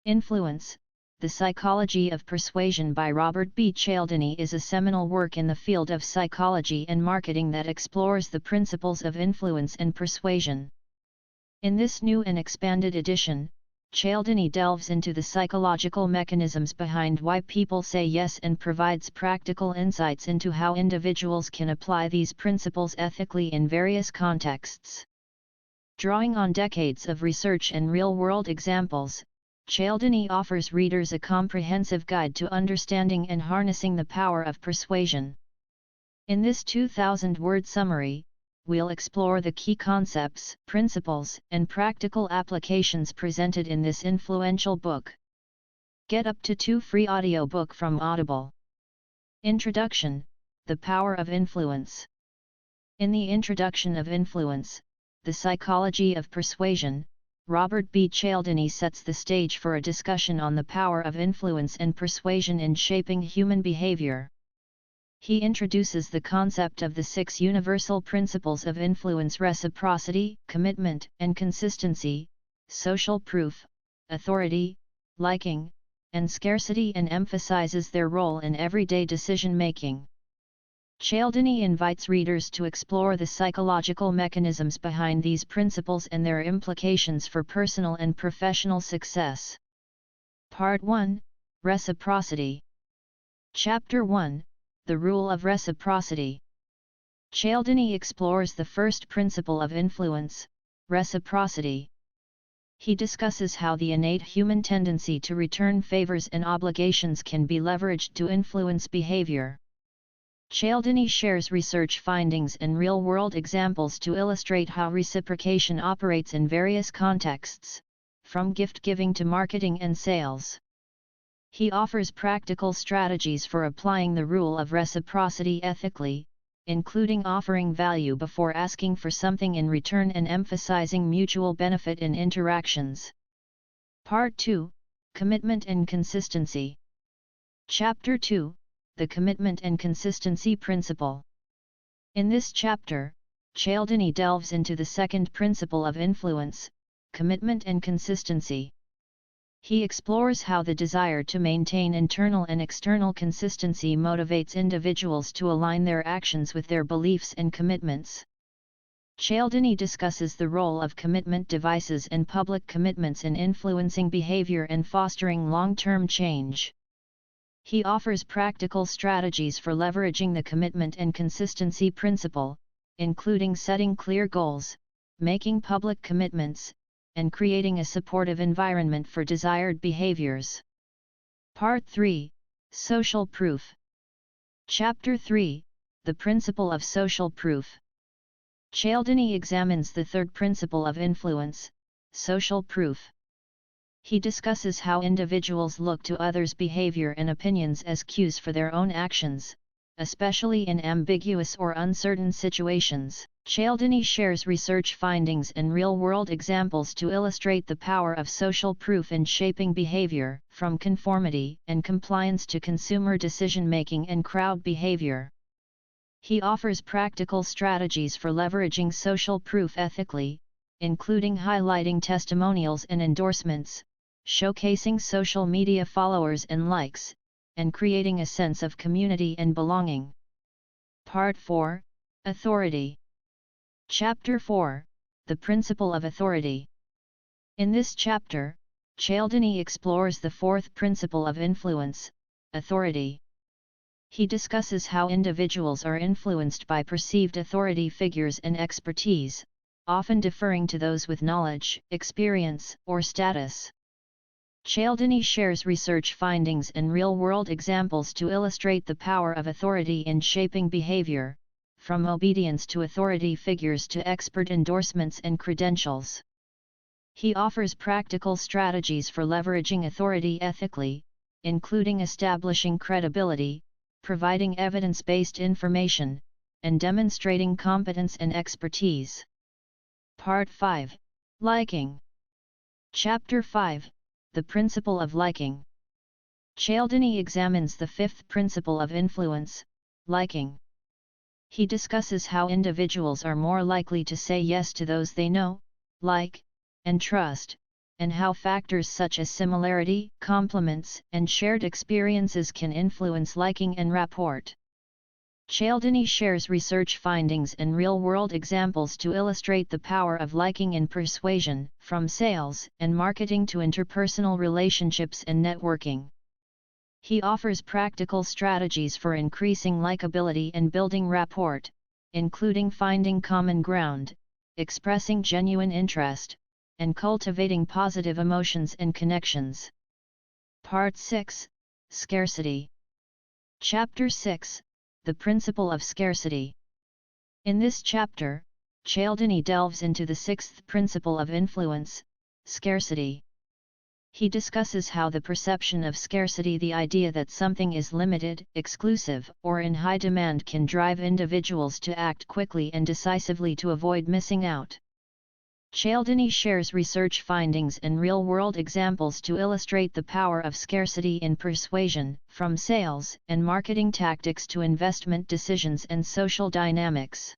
Influence, The Psychology of Persuasion by Robert B. Cialdini is a seminal work in the field of psychology and marketing that explores the principles of influence and persuasion. In this new and expanded edition, Cialdini delves into the psychological mechanisms behind why people say yes and provides practical insights into how individuals can apply these principles ethically in various contexts. Drawing on decades of research and real-world examples, Cialdini offers readers a comprehensive guide to understanding and harnessing the power of persuasion. In this 2,000-word summary, we'll explore the key concepts, principles, and practical applications presented in this influential book. Get up to 2 free audiobook from Audible. Introduction: The Power of Influence. In the Introduction of Influence, The Psychology of Persuasion, Robert B. Cialdini sets the stage for a discussion on the power of influence and persuasion in shaping human behavior. He introduces the concept of the 6 universal principles of influence: reciprocity, commitment and consistency, social proof, authority, liking, and scarcity, and emphasizes their role in everyday decision-making. Cialdini invites readers to explore the psychological mechanisms behind these principles and their implications for personal and professional success. Part 1: Reciprocity. Chapter 1: The Rule of Reciprocity. Cialdini explores the first principle of influence, reciprocity. He discusses how the innate human tendency to return favors and obligations can be leveraged to influence behavior. Cialdini shares research findings and real-world examples to illustrate how reciprocation operates in various contexts, from gift-giving to marketing and sales. He offers practical strategies for applying the rule of reciprocity ethically, including offering value before asking for something in return and emphasizing mutual benefit in interactions. Part 2: Commitment and Consistency. Chapter 2: The Commitment and Consistency Principle. In this chapter, Cialdini delves into the second principle of influence, commitment and consistency. He explores how the desire to maintain internal and external consistency motivates individuals to align their actions with their beliefs and commitments. Cialdini discusses the role of commitment devices and public commitments in influencing behavior and fostering long-term change. He offers practical strategies for leveraging the commitment and consistency principle, including setting clear goals, making public commitments, and creating a supportive environment for desired behaviors. Part 3: Social Proof. Chapter 3: The Principle of Social Proof. Cialdini examines the third principle of influence, social proof. He discusses how individuals look to others' behavior and opinions as cues for their own actions, especially in ambiguous or uncertain situations. Cialdini shares research findings and real-world examples to illustrate the power of social proof in shaping behavior, from conformity and compliance to consumer decision-making and crowd behavior. He offers practical strategies for leveraging social proof ethically, including highlighting testimonials and endorsements, showcasing social media followers and likes, and creating a sense of community and belonging. Part 4: Authority. Chapter 4: The Principle of Authority. In this chapter, Cialdini explores the fourth principle of influence, authority. He discusses how individuals are influenced by perceived authority figures and expertise, often deferring to those with knowledge, experience, or status. Cialdini shares research findings and real-world examples to illustrate the power of authority in shaping behavior, from obedience to authority figures to expert endorsements and credentials. He offers practical strategies for leveraging authority ethically, including establishing credibility, providing evidence-based information, and demonstrating competence and expertise. Part 5: Liking. Chapter 5: The Principle of Liking. Cialdini examines the fifth principle of influence, liking. He discusses how individuals are more likely to say yes to those they know, like, and trust, and how factors such as similarity, complements, and shared experiences can influence liking and rapport. Cialdini shares research findings and real-world examples to illustrate the power of liking in persuasion, from sales and marketing to interpersonal relationships and networking. He offers practical strategies for increasing likability and building rapport, including finding common ground, expressing genuine interest, and cultivating positive emotions and connections. Part 6, Scarcity. Chapter 6, The Principle of Scarcity. In this chapter, Cialdini delves into the sixth principle of influence, scarcity. He discusses how the perception of scarcity, the idea that something is limited, exclusive, or in high demand, can drive individuals to act quickly and decisively to avoid missing out. Cialdini shares research findings and real-world examples to illustrate the power of scarcity in persuasion, from sales and marketing tactics to investment decisions and social dynamics.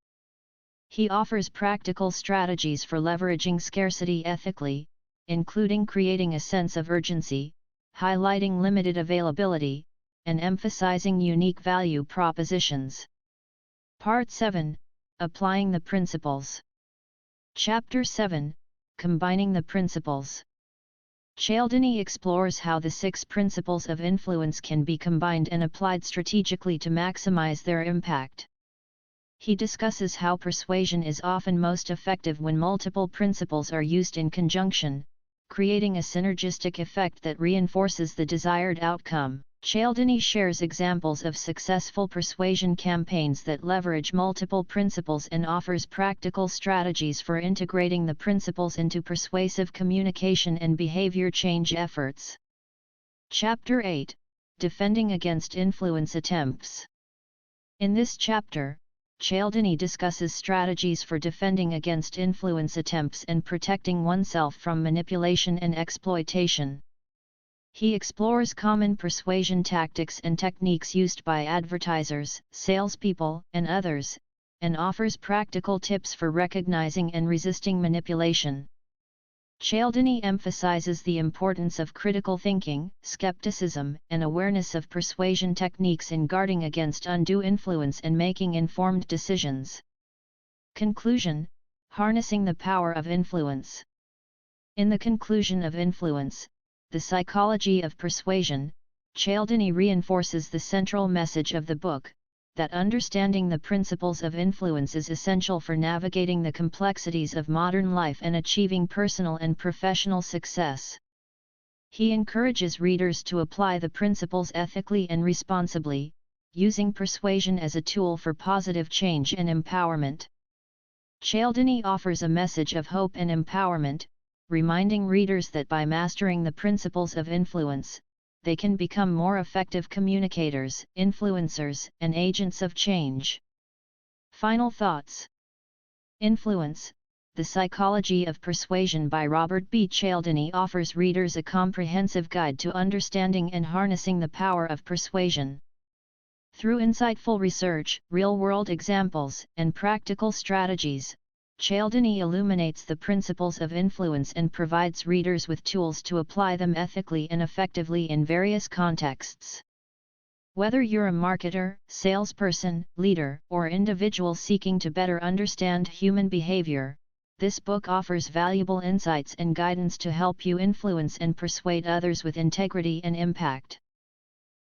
He offers practical strategies for leveraging scarcity ethically, including creating a sense of urgency, highlighting limited availability, and emphasizing unique value propositions. Part 7, Applying the Principles. Chapter 7, Combining the Principles. Cialdini explores how the 6 principles of influence can be combined and applied strategically to maximize their impact. He discusses how persuasion is often most effective when multiple principles are used in conjunction, creating a synergistic effect that reinforces the desired outcome. Cialdini shares examples of successful persuasion campaigns that leverage multiple principles and offers practical strategies for integrating the principles into persuasive communication and behavior change efforts. Chapter 8, Defending Against Influence Attempts. In this chapter, Cialdini discusses strategies for defending against influence attempts and protecting oneself from manipulation and exploitation. He explores common persuasion tactics and techniques used by advertisers, salespeople, and others, and offers practical tips for recognizing and resisting manipulation. Cialdini emphasizes the importance of critical thinking, skepticism, and awareness of persuasion techniques in guarding against undue influence and making informed decisions. Conclusion: Harnessing the power of influence. In the conclusion of Influence, The Psychology of Persuasion, Cialdini reinforces the central message of the book, that understanding the principles of influence is essential for navigating the complexities of modern life and achieving personal and professional success. He encourages readers to apply the principles ethically and responsibly, using persuasion as a tool for positive change and empowerment. Cialdini offers a message of hope and empowerment, reminding readers that by mastering the principles of influence, they can become more effective communicators, influencers, and agents of change. Final thoughts. Influence, The Psychology of Persuasion by Robert B. Cialdini offers readers a comprehensive guide to understanding and harnessing the power of persuasion. Through insightful research, real-world examples, and practical strategies, Cialdini illuminates the principles of influence and provides readers with tools to apply them ethically and effectively in various contexts. Whether you're a marketer, salesperson, leader, or individual seeking to better understand human behavior, this book offers valuable insights and guidance to help you influence and persuade others with integrity and impact.